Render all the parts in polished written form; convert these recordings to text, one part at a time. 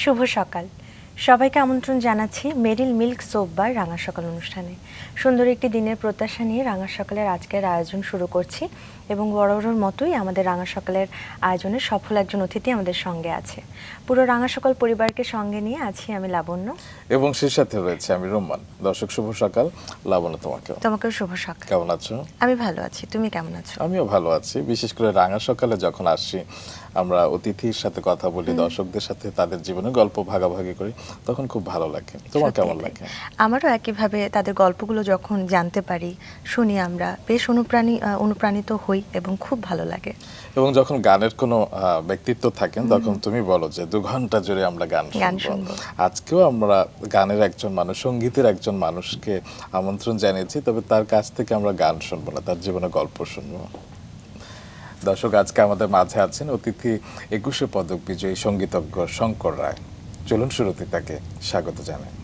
শুভ সকাল। সবাইকে আমন্ত্রণ জানাচ্ছি মেরিল মিল্ক সোপ বার রাঙা সকাল অনুষ্ঠানে। সুন্দর একটি দিনের প্রত্যাশা নিয়ে রাঙা সকালের আজকের আয়োজন শুরু করছি এবং বরাবরের মতোই আমাদের রাঙা সকালের আয়োজনে সফল একজন অতিথি আমাদের সঙ্গে আছে। পুরো রাঙা সকাল পরিবারকে সঙ্গে নিয়ে আছি আমি লাবণ্য এবং সেই সাথে রয়েছে আমি রোমান। দর্শক শুভ সকাল। লাবণ্য, তোমাকেও শুভ সকাল। কেমন আছো? আমি ভালো আছি, তুমি কেমন আছো? আমিও ভালো আছি। বিশেষ করে রাঙা সকালে যখন আসি, আমরা অতিথির সাথে কথা বলি, দর্শকদের সাথে তাদের জীবনের গল্প ভাগাভাগি করি, তখন খুব ভালো লাগে। তোমার কেমন লাগে? আমারও একইভাবে তাদের গল্পগুলো যখন জানতে পারি, শুনি, আমরা বেশ অনুপ্রাণিত হই এবং খুব ভালো লাগে। এবং যখন গানের কোনো ব্যক্তিত্ব থাকেন, তখন তুমি বলো যে 2 ঘন্টা জুড়ে আমরা গান শুনবো। আজকেও আমরা গানের একজন মানুষ, সঙ্গীতের একজন মানুষকে আমন্ত্রণ জানিয়েছি, তবে তার কাছ থেকে আমরা গান শুনবো না, তার জীবনের গল্প শুনবো। দর্শক, আজকে আমাদের মাঝে আছেন অতিথি 21শে পদক বিজয়ী সঙ্গীতজ্ঞ শঙ্কর রায়। চলুন শুরুতে তাকে স্বাগত জানাই।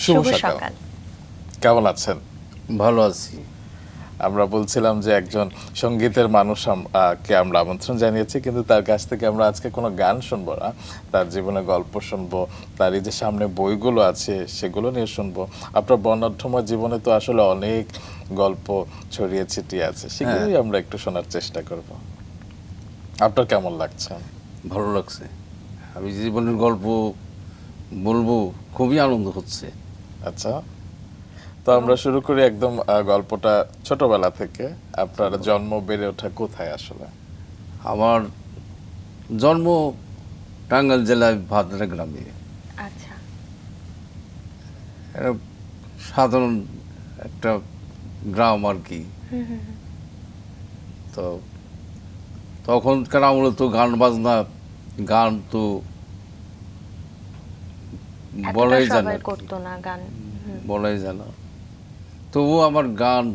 শুভ সকাল। কেমন আছেন? ভালো আছি। আমরা বলছিলাম যে একজন সঙ্গীতের মানুষ কে আমরা আমন্ত্রণ জানিয়েছি, কিন্তু তার কাছ থেকে আমরা আজকে কোনো গান শুনবো না, তার জীবনের গল্প শুনবো, তার এই যে সামনে বইগুলো আছে সেগুলো নিয়ে শুনবো। আপনার বর্ণাঢ্যময় জীবনে তো আসলে অনেক গল্প ছড়িয়ে ছিটিয়ে আছে, সেগুলোই আমরা একটু শোনার চেষ্টা করব। আপনার কেমন লাগছে? ভালো লাগছে। আমি জীবনের গল্প বলবো, খুবই আনন্দ হচ্ছে। আচ্ছা, তো আমরা শুরু করি একদম গল্পটা ছোটবেলা থেকে। আপনার জন্ম, বেড়ে ওঠা কোথায় আসলে? আমার জন্ম টাঙ্গাইল জেলায় ভাদরা গ্রামে। আচ্ছা। এটা সাধারণ একটা গ্রাম আর কি। তো তখনকার আমলে তো গান বাজনা, গান তো বলাই যায় না, করতো না গান, বলাই যায় না। তবুও আমার গান,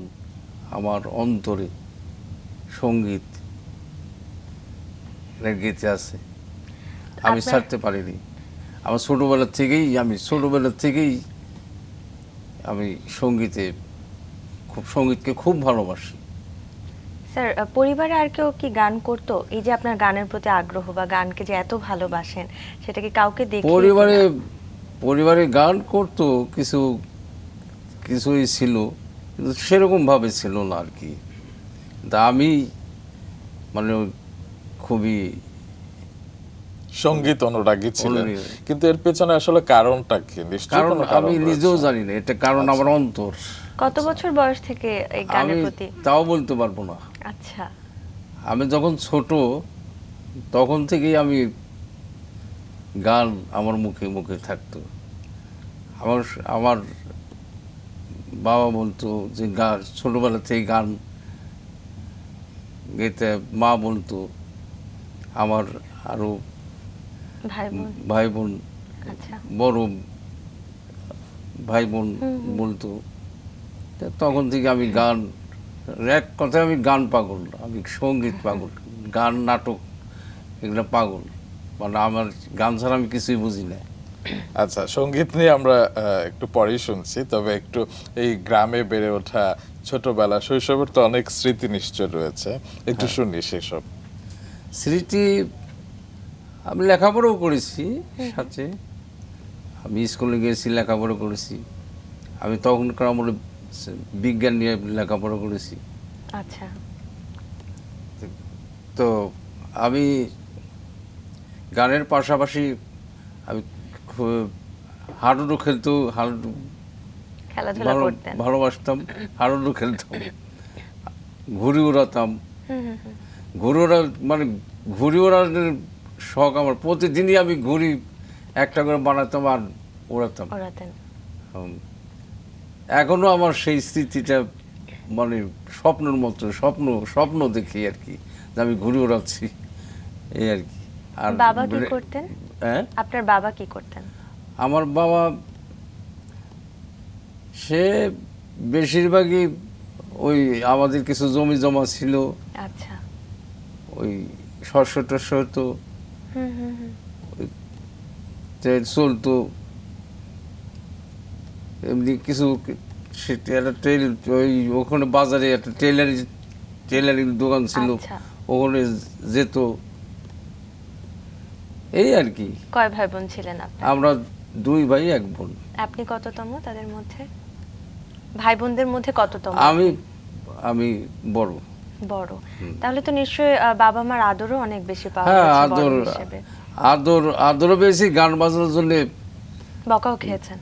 আমার অন্তরে সঙ্গীত গেঁথে আছে, আমি ছাড়তে পারিনি। আমার ছোটবেলা থেকেই আমি সঙ্গীতকে খুব ভালোবাসি। স্যার, পরিবারে আর কেউ কি গান করতো? এই যে আপনার গানের প্রতি আগ্রহ বা গানকে যে এত ভালোবাসেন, সেটা কি কাউকে দেখে? পরিবারে গান করতো, কিছুই ছিল, কিন্তু সেরকম ভাবে ছিল না আর কি। তা আমি মানে খুবই সঙ্গীত অনুরাগী ছিলেন, কিন্তু এর পেছনে আসলে কারণটা কি? কারণ আমি নিজেও জানি না এটা, কারণ আমার অন্তর। কত বছর বয়স থেকে এই গানের প্রতি? তাও বলতে পারবো না। আচ্ছা। আমি যখন ছোট, তখন থেকেই আমি গান আমার মুখে মুখে থাকতো। আমার বাবা বলতো যে গান, ছোটবেলা থেকে গান গেতে। মা বলতো, আমার আরো ভাই বোন, বড় ভাই বোন বলতো। তখন থেকে আমি গান, এক কথায় আমি গান পাগল, আমি সঙ্গীত পাগল, গান, নাটক এগুলো পাগল। মানে আমার গান ছাড়া আমি কিছুই বুঝি না। আচ্ছা, সঙ্গীত নিয়ে আমরা একটু পরেই শুনছি, তবে একটু এই গ্রামে বেড়ে ওঠা, ছোটবেলা, শৈশবের তো অনেক স্মৃতি নিশ্চয় রয়েছে, একটু শুনি সেসব স্মৃতি। আমি লেখাপড়াও করেছি সাথে, আমি স্কুলে গিয়েছি, লেখাপড়া করেছি। আমি তখনকার আমলে বিজ্ঞান নিয়ে লেখাপড়া করেছি। আচ্ছা। তো আমি গানের পাশাপাশি আমি হাডুডু খেলতো, ভালোবাসতাম, হাডুডু খেলতাম, ঘুড়ি উড়াতাম। ঘুড়ি ওড়ানোর শখ আমার, প্রতিদিনই আমি ঘুড়ি একটা করে বানাতাম আর ওড়াতাম। এখনো আমার সেই স্মৃতিটা মানে স্বপ্নের মতো, স্বপ্ন দেখি আর কি, যে আমি ঘুড়ি ওড়াচ্ছি, এই আর কি। আর বাবা কি করতেন? আপনার বাবা কি করতেন? আমার বাবা, সে বেশিরভাগই ওই আমাদের কিছু জমি জমা ছিল। আচ্ছা। ওই শস্য টস্য তো চলতো, এমনি কিছু। ওই ওখানে বাজারে একটা টেলারিং দোকান ছিল, ওখানে যেত। এই আর কি। কয় ভাই বোন ছিলেন আপনি? আমরা 2 ভাই 1 বোন। আপনি কততম তাদের মধ্যে? ভাই বোনদের মধ্যে কততম? আমি আমি বড়। বড়। তাহলে তো নিশ্চয়ই বাবা মার আদরও অনেক বেশি পাওয়া হ্যাঁ, গেছে বড় হিসেবে। আদরও বেশি, গান বাজনার জন্য বকাও খেয়েছেন?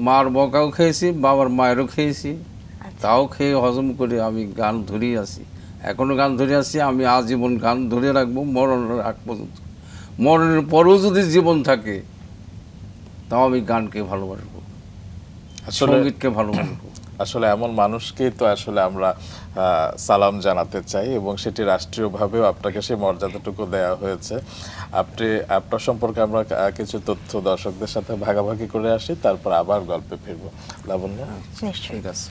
মার বকাও খেয়েছি, বাবার মায়েরও খেয়েছি। আচ্ছা। তাও খেয়ে হজম করে আমি গান ধরেই আছি, এখনো গান ধরে আছি। আমি আজীবন গান ধরে রাখবো মরণের আগ পর্যন্ত। মরণের পরেও যদি জীবন থাকে তাও আমি গানকে ভালোবাসবো, আসলে সঙ্গীতকে ভালোবাসবো। আসলে এমন মানুষকেই তো আসলে আমরা সালাম জানাতে চাই, এবং সেটি রাষ্ট্রীয়ভাবেও আপনাকে সেই মর্যাদাটুকু দেওয়া হয়েছে। আপনার সম্পর্কে আমরা কিছু তথ্য দর্শকদের সাথে ভাগাভাগি করে আসি, তারপর আবার গল্পে ফিরবো। লাবণ্য? নিশ্চয়ই। ঠিক আছে।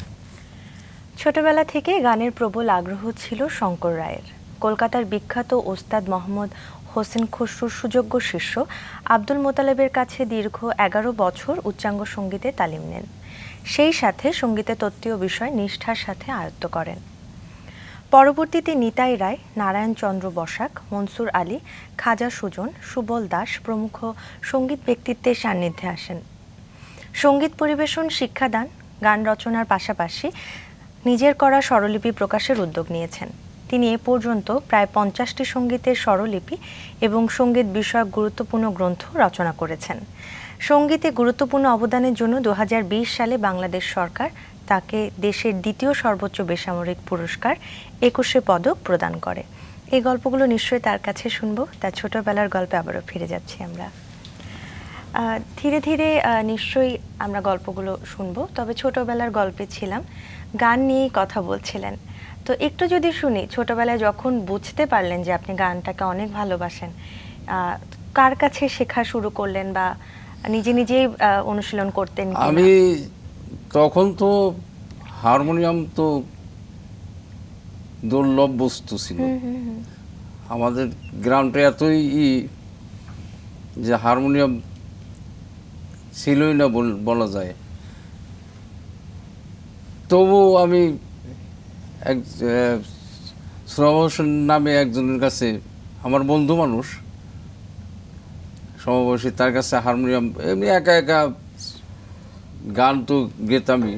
ছোটবেলা থেকে গানের প্রবল আগ্রহ ছিল শঙ্কর রায়ের। কলকাতার বিখ্যাত ওস্তাদ মোহাম্মদ হোসেন খসরুর সুযোগ্য শিষ্য আব্দুল মোতালেবের কাছে দীর্ঘ 11 বছর উচ্চাঙ্গ সঙ্গীতে তালিম নেন। সেই সাথে সঙ্গীতে তত্ত্বীয় বিষয় নিষ্ঠার সাথে আয়ত্ত করেন। পরবর্তীতে নিতাই রায়, নারায়ণচন্দ্র বসাক, মনসুর আলী, খাজা সুজন, সুবল দাস প্রমুখ সঙ্গীত ব্যক্তিত্বের সান্নিধ্যে আসেন। সঙ্গীত পরিবেশন, শিক্ষাদান, গান রচনার পাশাপাশি নিজের করা স্বরলিপি প্রকাশের উদ্যোগ নিয়েছেন। তিনি এ পর্যন্ত প্রায় 50টি সঙ্গীতের স্বরলিপি এবং সঙ্গীত বিষয়ক গুরুত্বপূর্ণ গ্রন্থ রচনা করেছেন। সঙ্গীতে গুরুত্বপূর্ণ অবদানের জন্য 2020 সালে বাংলাদেশ সরকার তাকে দেশের দ্বিতীয় সর্বোচ্চ বেসামরিক পুরস্কার 21 পদক প্রদান করে। এই গল্পগুলো নিশ্চয়ই তার কাছে শুনবো। তার ছোটবেলার গল্পে আবারও ফিরে যাচ্ছি আমরা। ধীরে ধীরে নিশ্চয়ই আমরা গল্পগুলো শুনবো, তবে ছোটবেলার গল্পে ছিলাম, গান নিয়েই কথা বলছিলেন। তো একটু যদি শুনি, ছোটবেলায় যখন বুঝতে পারলেন যে আপনি গানটাকে অনেক ভালোবাসেন, কার কাছে শেখা শুরু করলেন বা নিজে নিজেই অনুশীলন করতেন কিনা? আমি তখন তো হারমোনিয়াম তো দুর্লভ বস্তু ছিল। আমাদের গ্রামটা এতই যে হারমোনিয়াম ছিলই না বলা যায়। তবু আমি এক শ্রবণ নামে একজনের কাছে, আমার বন্ধু মানুষ সমবয়সী, তার কাছে হারমোনিয়াম এমনি একা একা গান তো গেতামই।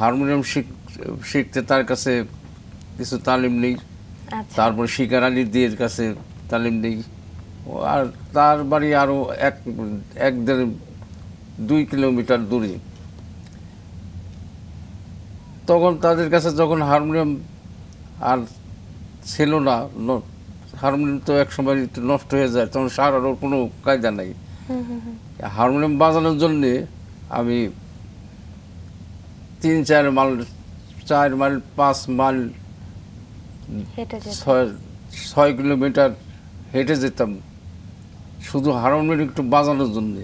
হারমোনিয়াম শিখতে তার কাছে কিছু তালিম নেই। আচ্ছা। তারপর শিকার আলী দিয়ের কাছে তালিম নেই। আর তার বাড়ি আরও 1-1.5-2 কিলোমিটার দূরে। তখন তাদের কাছে যখন হারমোনিয়াম আর ছিল না, হারমোনিয়াম তো এক সময় একটু নষ্ট হয়ে যায়, তখন সারানোর কোনো কায়দা নাই। হারমোনিয়াম বাজানোর জন্যে আমি 3-4 মাইল, 4 মাইল 5 মাইল, হেঁটে যেতেন? 6 কিলোমিটার হেঁটে যেতাম শুধু হারমোনিয়াম একটু বাজানোর জন্যে।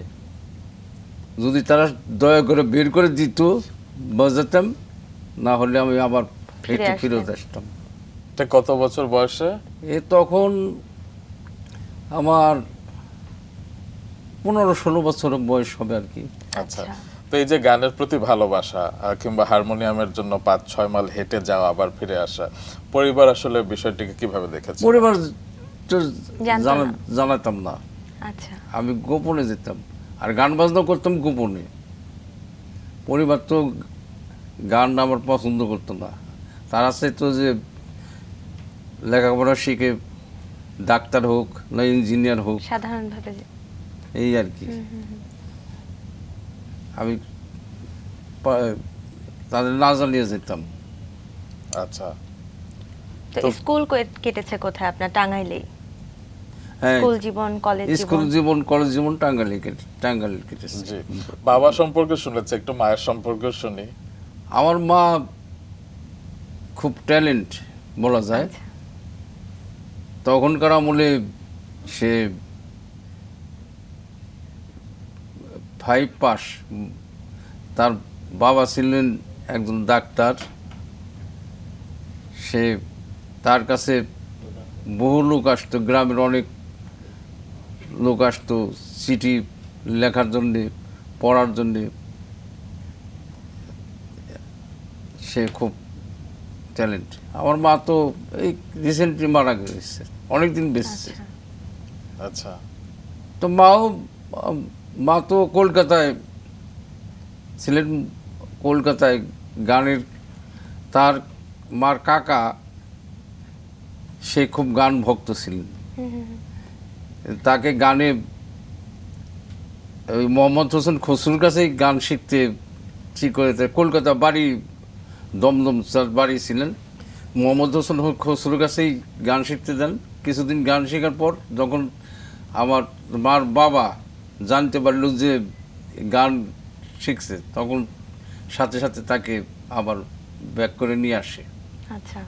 যদি তারা দয়া করে বের করে দিত বাজাতাম, না হলে আমি আবার হেঁটে ফিরত আসতাম। এটা কত বছর বয়সে? তখন আমার 15-16 বছর বয়স হবে আর কি। আচ্ছা। তো এই যে গানের প্রতি ভালোবাসা কিংবা হারমোনিয়ামের জন্য 5-6 মাইল হেঁটে যাওয়া আবার ফিরে আসা, পরিবার আসলে বিষয়টিকে কিভাবে দেখেছে? পরিবার তো জানতো না? জানাতাম না। আচ্ছা। আমি গোপনে যেতাম আর গান বাজনা করতাম গোপনে। পরিবার তো গান আমার পছন্দ করতো না। তারা চাইতো যে লেখাপড়া শিখে ডাক্তার হোক না ইঞ্জিনিয়ার হোক, সাধারণভাবে এই আর কি। আমি তাদের না জানিয়ে যেতাম। আচ্ছা। তো স্কুল কেটেছে কোথায় আপনার? টাঙ্গাইলেই? হ্যাঁ, স্কুল জীবন, কলেজ স্কুল জীবন? জীবন, কলেজ জীবন টাঙ্গাইলে কেটেছে। জি। বাবা সম্পর্কে শুনেছি, একটু মায়ের সম্পর্কে শুনি। আমার মা খুব ট্যালেন্ট বলা যায়। আচ্ছা। তখনকার আমলে সে 5 পাস। তার বাবা ছিলেন একজন ডাক্তার। সে তার কাছে বহু লোক আসতো, গ্রামের অনেক লোক আসতো চিঠি লেখার জন্যে, পড়ার জন্যে। সে খুব ট্যালেন্ট। আমার মা তো এই রিসেন্টলি মারা গেছে, অনেকদিন বেঁচেছে। আচ্ছা। তো মাও, মা তো কলকাতায় ছিলেন, কলকাতায় গানের, তার মার কাকা সে খুব গান ভক্ত ছিলেন। তাকে গানে ওই মোহাম্মদ হোসেন খসরুর কাছেই গান শিখতে ঠিক করে কলকাতা বাড়ি, দমদম তার বাড়ি ছিলেন। মোহাম্মদ হোসেন খসরুর কাছেই গান শিখতে দেন। কিছুদিন গান শেখার পর যখন আমার মার বাবা জানতে পারল যে গান শিখছে, তখন সাথে সাথে তাকে আবার ব্যাক করে নিয়ে আসে। আচ্ছা।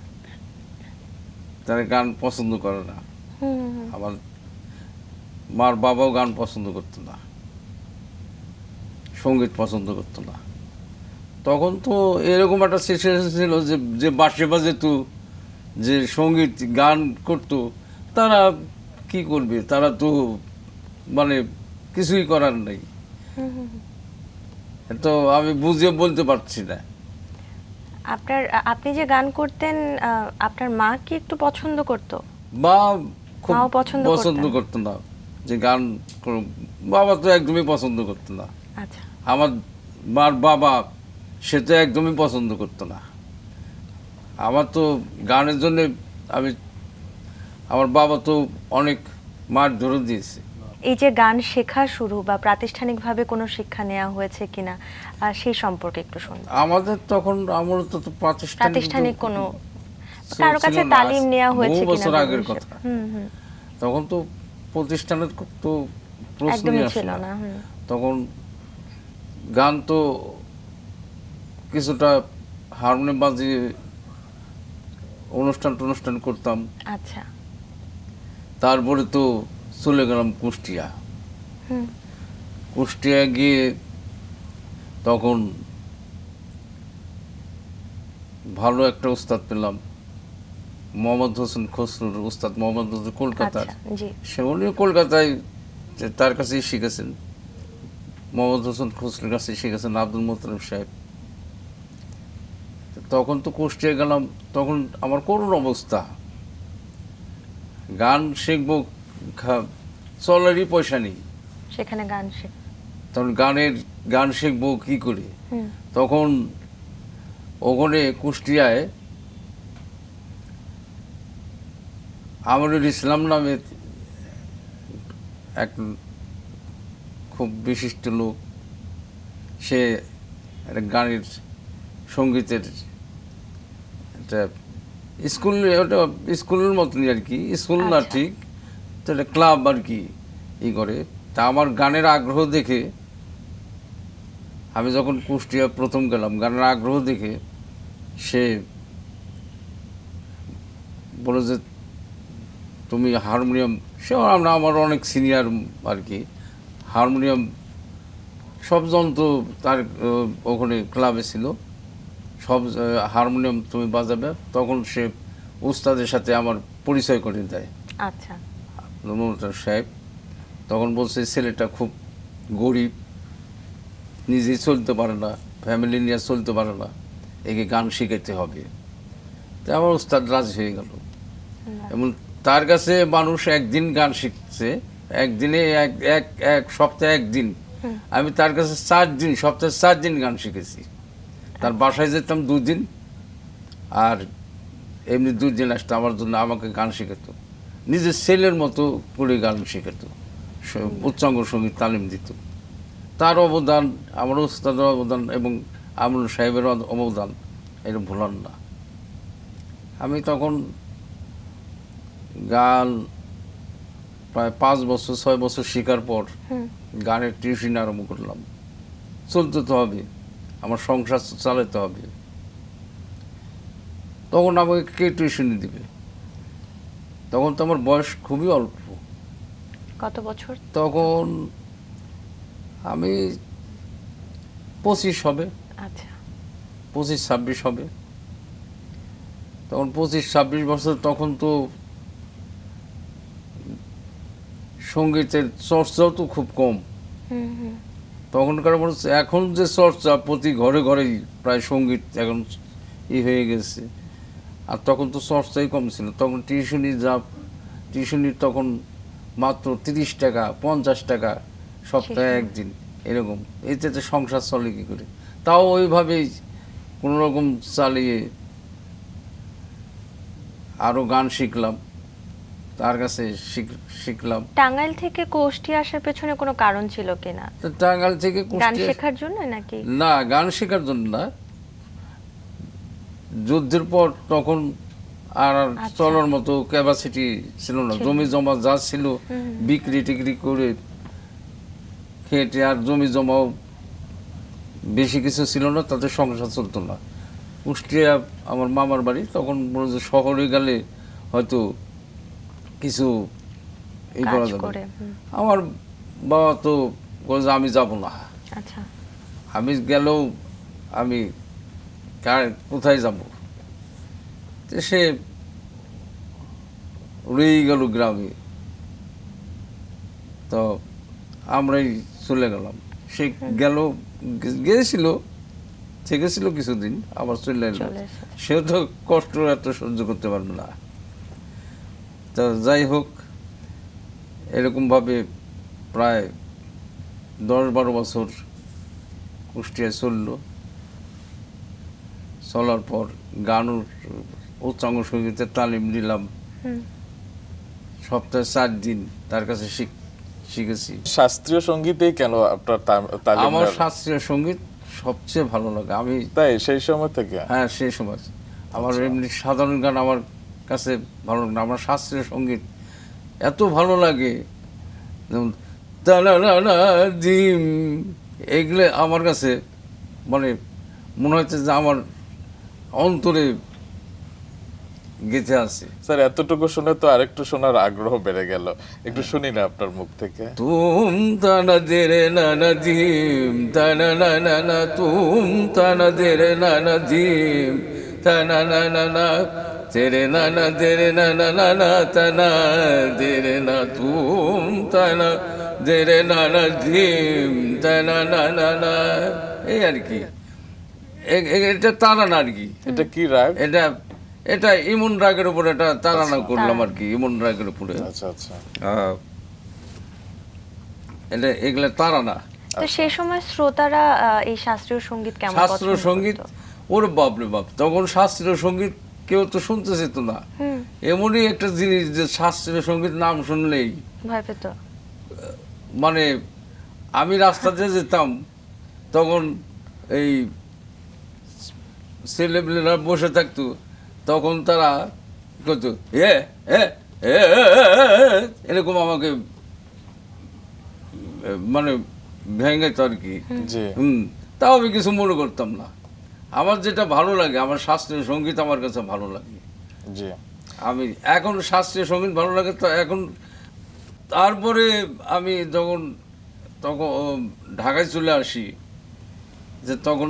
তারা গান পছন্দ করে না। আমার মার বাবাও গান পছন্দ করতো না, সঙ্গীত পছন্দ করতো না। তখন তো এরকম একটা সিচুয়েশন ছিল যে যে বাঁশি বাজেতো, যে সঙ্গীত গান করতো, তারা কি করবে, তারা তো মানে কিছুই করার নেই। তো আমি বুঝিয়ে বলতে পারছি না। আপনি যে গান করতেন, আপনার মা কি একটু পছন্দ করতো? মা খুব মাও পছন্দ পছন্দ করতেন? করতো না যে গান বাবা তো একদমই পছন্দ করতো না। আচ্ছা। আমার মার বাবা সে তো একদমই পছন্দ করতো না। আমার তো গানের জন্য আমি, আমার বাবা তো অনেক মার ধরে দিয়েছে। এই যে গান শেখা শুরু বা প্রাতিষ্ঠানিকভাবে কোনো শিক্ষা নেওয়া হয়েছে কিনা, সেই সম্পর্কে একটু শুনুন। আমাদের তখন আমার তো প্রাতিষ্ঠানিক কোনো ছিল কারো কাছে না। তালিম নেওয়া হয়েছে বহু কিনা বছর বলুন আগের সে। কথা। হুম। তখন তো প্রতিষ্ঠানের তো প্রশ্নই একদমই আসে ছিল না। না। তখন গান তো কিছুটা হারমোনিয়াম বাজিয়ে অনুষ্ঠান করতাম। আচ্ছা। তারপরে তো চলে গেলাম কুষ্টিয়া। কুষ্টিয়া গিয়ে তখন ভালো একটা উস্তাদ পেলাম, মোহাম্মদ হোসেন খসরুর উস্তাদ। মোহাম্মদ হোসেন কলকাতার, আচ্ছা, জি। সে উনিও কলকাতায় তার কাছেই শিখেছেন। মোহাম্মদ হোসেন খসরুর কাছে শিখেছেন আব্দুল মোতালেব সাহেব। তখন তো কুষ্টিয়া গেলাম, তখন আমার করুণ অবস্থা। গান শিখবো, চলারই পয়সা নেই। সেখানে গান শেখ। তখন গান শিখবো কি করে? তখন ওখানে কুষ্টিয়ায় আমিরুল ইসলাম নামে এক খুব বিশিষ্ট লোক, সে একটা গানের সঙ্গীতের একটা স্কুল, ওটা স্কুলের মতনই আর কি, স্কুল না আচ্ছা। ঠিক, তো একটা ক্লাব আর কি করে। তা আমার গানের আগ্রহ দেখে, আমি যখন কুষ্টিয়া প্রথম গেলাম, গানের আগ্রহ দেখে সে বলে যে তুমি হারমোনিয়াম, সে আমার অনেক সিনিয়র আর কি, হারমোনিয়াম সব যন্ত্র তার ওখানে ক্লাবে ছিল, সব হারমোনিয়াম তুমি বাজাবে। তখন সে উস্তাদের সাথে আমার পরিচয় করে দেয়। আচ্ছা। মোতালেব সাহেব তখন বলছে ছেলেটা খুব গরিব, নিজেই চলতে পারে না, ফ্যামিলি নিয়ে চলতে পারে না, একে গান শিখাইতে হবে। তাই আমার উস্তাদ রাজি হয়ে গেল। এবং তার কাছে মানুষ একদিন গান শিখছে, একদিনে এক সপ্তাহে একদিন। আমি তার কাছে 4 দিন, সপ্তাহে 4 দিন গান শিখেছি। তার বাসায় যেতাম 2 দিন, আর এমনি 2 দিন আসতো আমার জন্য, আমাকে গান শেখাতো, নিজের ছেলের মতো করে গান শেখাতো, উচ্চাঙ্গ সঙ্গীত তালিম দিত। তার অবদান, আমার উস্তাদের অবদান এবং আমরুল সাহেবের অবদান এটা ভুলান না। আমি তখন গান প্রায় 5 বছর 6 বছর শেখার পর গানের টিউশন আরম্ভ করলাম। চলতে তো হবে, আমার সংসার চালাতে হবে। তখন আমাকে কে টিউশনি দিবে? তখন তো আমার বয়স খুবই অল্প। কত বছর? তখন আমি 25 হবে। আচ্ছা। 25-26 হবে। তখন 25-26 বছর, তখন তো সঙ্গীতের চর্চাও তো খুব কম। তখনকার মানুষ, এখন যে চর্চা প্রতি ঘরে ঘরেই প্রায় সঙ্গীত এখন হয়ে গেছে, আর তখন তো চর্চাই কম ছিল। তখন টিউশনি তখন মাত্র 30 টাকা 50 টাকা সপ্তাহে একদিন এরকম, এতে তো সংসার চলে কি করে? তাও ওইভাবেই কোনো রকম চালিয়ে আরো গান শিখলাম, তার কাছে শিখলাম। টাঙ্গাইল থেকে কুষ্টিয়া আসার পেছনে কোনো কারণ ছিল কিনা? তো টাঙ্গাইল থেকে গান কুষ্টিয়া, শেখার জন্য নাকি? না গান শেখার জন্য না, যুদ্ধের পর তখন আর চলার মতো ক্যাপাসিটি ছিল না, জমি জমা যা ছিল বিক্রি টিক্রি করে খেটে, আর জমি জমাও বেশি কিছু ছিল না, তাতে সংসার চলতো না। কুষ্টিয়া আমার মামার বাড়ি, তখন বলে যে শহরে গেলে হয়তো কিছু এই করা কাজ যাবে। করে, আমার বাবা তো বলে যে আমি যাব না, আচ্ছা আমি গেলেও আমি কোথায় যাব? তো সে রয়েই গেল গ্রামে, তো আমরাই চলে গেলাম। সে গেল, গিয়েছিল, থেকেছিল কিছুদিন, আবার চলে এলো। চলে এসে। সেও তো কষ্ট এত সহ্য করতে পারবে না। তো যাই হোক, এরকমভাবে প্রায় 10-12 বছর কুষ্টিয়ায় চললো। চলার পর গান উচ্চাঙ্গ সঙ্গীতের তালিম নিলাম, সপ্তাহে 4 দিন তার কাছে শিখেছি। শাস্ত্রীয় সঙ্গীতেই কেন আপনার তালিম আমার নেওয়া? শাস্ত্রীয় সঙ্গীত সবচেয়ে ভালো লাগে। আমি তাই সেই সময় থেকে? হ্যাঁ, সেই সময় আমার এমনি সাধারণ গান আমার কাছে ভালো লাগে না, আমার শাস্ত্রীয় সঙ্গীত এত ভালো লাগে। যেমন তানানা দিম, এগুলো আমার কাছে মানে মনে হচ্ছে যে আমার অন্তরে গেঁথে আছে। স্যার এতটুকু শুনে তো আরেকটু শোনার আগ্রহ বেড়ে গেল, একটু শুনি না আপনার মুখ থেকে। তুম তানা দেরে নানা দিম, তানা না না না, তুম তানা দেরে নানা দিম, তানা না না না, তেরে নানা দেরে নানা না না, তানা দেরে না, তুম তানা দেরে নানা দিম, তানা না না না। এই আর কি, এটা তারানা আর কি। এটা কি রাগ? এটা ইমন রাগের উপর এটা তারানা করলাম আর কি, ইমন রাগের উপরে। আচ্ছা আচ্ছা। এটা এগুলা তারানা। তো সেই সময় শ্রোতারা এই শাস্ত্রীয় সঙ্গীত কেমন শাস্ত্রীয় পছন্দ সঙ্গীত, করতো? ওর বাপরে বাপ, তখন শাস্ত্রীয় সঙ্গীত কেউ তো শুনতে যেত না। এমনই একটা জিনিস যে শাস্ত্রীয় সঙ্গীত নাম শুনলেই ভয় পেত। মানে আমি রাস্তাতে যেতাম, তখন এই ছেলেপেলেরা বসে থাকতো, তখন তারা কি করতো, এ এ এ, এরকম আমাকে মানে ভেঙেতো আর কি। জি। তাও আমি কিছু মনে করতাম না। আমার যেটা ভালো লাগে, আমার শাস্ত্রীয় সঙ্গীত আমার কাছে ভালো লাগে। জি। আমি এখন শাস্ত্রীয় সঙ্গীত ভালো লাগে, তো এখন তারপরে আমি তখন ঢাকায় চলে আসি, যে তখন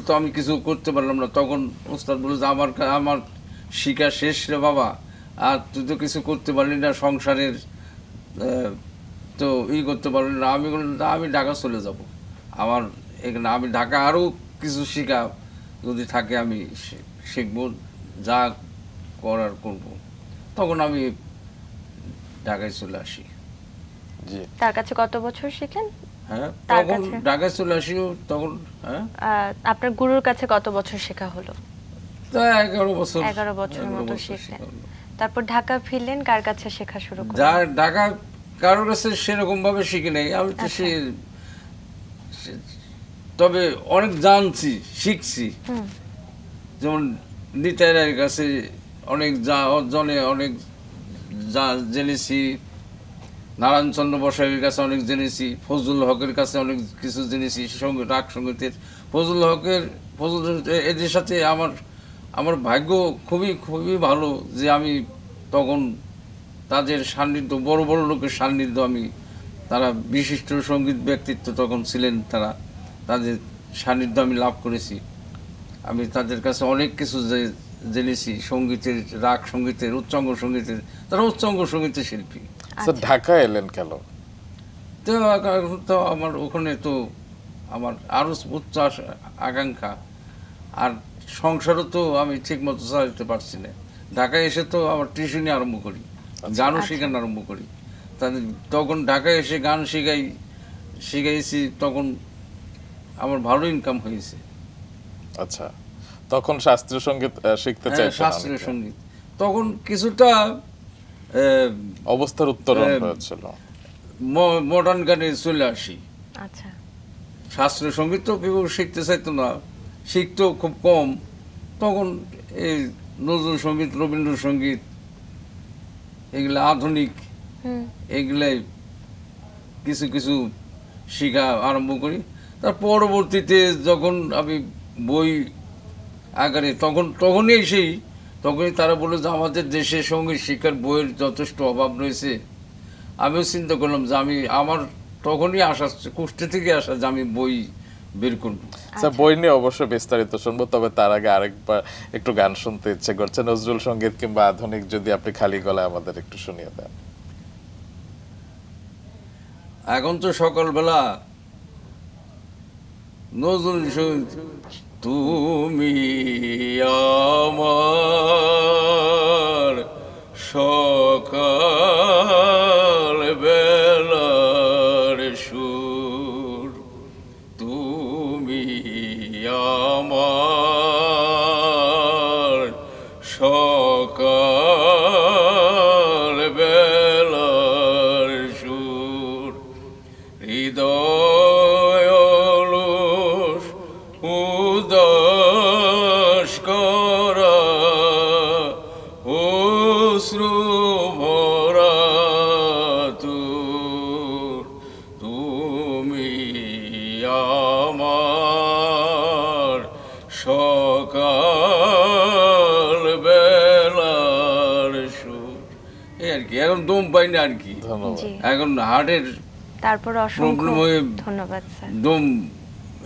তো আমি কিছু করতে পারলাম না। তখন ওস্তাদ বলে যে আমার শিক্ষা শেষ রে বাবা, আর তুই তো কিছু করতে পারলি না সংসারের, তো করতে পারলি না। আমি বললাম আমি ঢাকা চলে যাব, আমার এখানে আমি ঢাকা আরও কিছু শিখা যদি থাকে আমি শিখবো, যা করার করব। তখন আমি ঢাকায় চলে আসি। জি। তার কাছে কত বছর শিখলেন? হ্যাঁ, তার তখন কাছে? ঢাকায় চলে আসি তখন। হ্যাঁ, আপনার গুরুর কাছে কত বছর শেখা হলো? তা 11 বছর। 11 বছর 11 মতো বছর শিখলেন। শেখা হলো। তারপর ঢাকা ফিরলেন, কার কাছে শেখা শুরু করলেন? যা ঢাকা কারোর কাছে সেরকম ভাবে শিখি নাই আমি তো। তবে অনেক জানছি, শিখছি। যেমন নিতাইয়ের কাছে অনেক জনে অনেক জেনেছি, নারায়ণচন্দ্র বসাকের কাছে অনেক জেনেছি, ফজলুল হকের কাছে অনেক কিছু জেনেছি সঙ্গে রাগ সঙ্গীতের। ফজলুল এদের সাথে আমার ভাগ্য খুবই খুবই ভালো যে আমি তখন তাদের সান্নিধ্য, বড় বড় লোকের সান্নিধ্য তারা বিশিষ্ট সঙ্গীত ব্যক্তিত্ব তখন ছিলেন, তাদের সান্নিধ্য আমি লাভ করেছি। আমি তাদের কাছে অনেক কিছু জেনেছি, সঙ্গীতের, রাগ সঙ্গীতের, উচ্চাঙ্গ সঙ্গীতের। তারা উচ্চাঙ্গ সঙ্গীতের শিল্পী। স্যার ঢাকায় এলেন কেন? তো আমার ওখানে তো আমার আরো উচ্চ আকাঙ্ক্ষা, আর সংসারও তো আমি ঠিক মতো চালাতে পারছি না। ঢাকায় এসে তো আমার টিউশনি আরম্ভ করি, গানও শেখানো আরম্ভ করি। তাদের তখন ঢাকায় এসে গান শিখাইছি, তখন আমার ভালো ইনকাম হয়েছে। আচ্ছা, তখন শাস্ত্রীয় সঙ্গীত শিখতে হ্যাঁ, চাইতেন শাস্ত্রীয় অনেকে। সঙ্গীত তখন কিছুটা অবস্থার উত্তরণ আহ, হয়েছিল। মডার্ন গানে চলে আসি। আচ্ছা। শাস্ত্রীয় সঙ্গীত তো কেউ শিখতে চাইতো না, শিখতেও খুব কম। তখন এই নজরুল সঙ্গীত, রবীন্দ্রসঙ্গীত, এগুলা আধুনিক, হুম। এগুলাই কিছু কিছু শেখা আরম্ভ করি। তার পরবর্তীতে যখন আমি বই আকারে তখনই তারা বললো যে আমাদের দেশে সঙ্গীত শিক্ষার বইয়ের যথেষ্ট অভাব রয়েছে। আমিও চিন্তা করলাম যে আমার তখনই আসা, কুষ্টি থেকে আসা, যে আমি বই বের করবো। স্যার, বই নিয়ে অবশ্যই বিস্তারিত শুনবো, তবে তার আগে আরেকবার একটু গান শুনতে ইচ্ছে করছে, নজরুল সঙ্গীত কিংবা আধুনিক, যদি আপনি খালি গলায় আমাদের একটু শুনিয়ে দেন। এখন তো সকালবেলা নজরুল সঙ্গীত, তুমি আমার সকাল বেলার সুর, তুমি আমার সকাল বেলার সুর, হৃদয় অলস উদাস করা, অশ্রু ভরা তোর, তুমি আমার সকাল বেলার সুর। এই আর কি, এখন দম পাই না আর কি, ধন্যবাদ। জি। এখন হার্টের তারপর অসংখ্য প্রবলেম হয়ে ধন্যবাদ স্যার। দম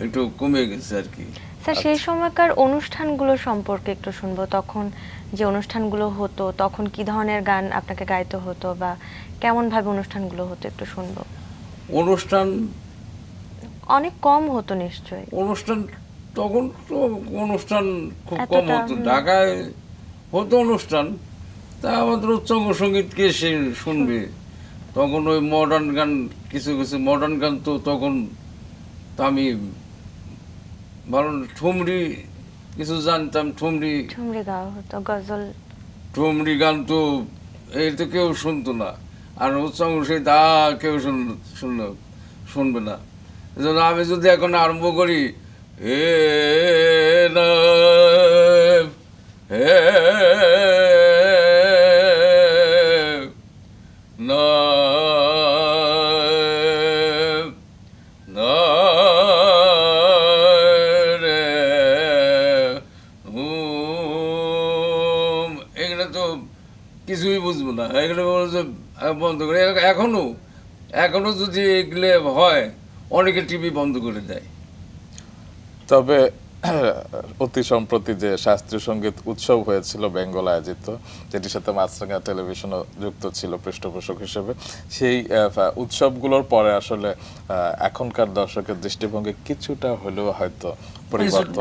একটু কমে গেছে আর কি। স্যার, সেই সময়কার অনুষ্ঠানগুলো সম্পর্কে একটু শুনবো। তখন যে অনুষ্ঠানগুলো হতো, তখন কি ধরনের গান আপনাকে গাইতে হতো বা কেমন ভাবে অনুষ্ঠানগুলো হতো একটু শুনবো। অনুষ্ঠান অনেক কম হতো নিশ্চয়ই। অনুষ্ঠান তখন তো অনুষ্ঠান খুব এতটা, কম হতো। ঢাকায় হতো অনুষ্ঠান, তা আমাদের উচ্চাঙ্গ সঙ্গীত কে সে শুনবে? তখন ওই মডার্ন গান, কিছু কিছু মডার্ন গান তো তখন তো আমি ভালো ঠুমরি কিছু জানতাম, ঠুমরি ঝুমরি গাওয়া হতো, গজল। ঠুমরি গান তো এই তো কেউ শুনতো না, আর উচ্চাঙ্গ সঙ্গীত কেউ শুনবে না। এজন্য আমি যদি এখন আরম্ভ করি, হে না হে না না রে এগুলো তো কিছুই বুঝবো না। এগুলো বলছে বন্ধ করে, এখনো যদি এগুলো হয়, অনেকে টিভি বন্ধ করে দেয়। তবে অতি সম্প্রতি যে শাস্ত্রীয় সঙ্গীত উৎসব হয়েছিল বেঙ্গল আয়োজিত, যেটির সাথে মাছরাঙা টেলিভিশনও যুক্ত ছিল পৃষ্ঠপোষক হিসেবে, সেই উৎসবগুলোর পরে আসলে এখনকার দর্শকের দৃষ্টিভঙ্গি কিছুটা হলেও হয়তো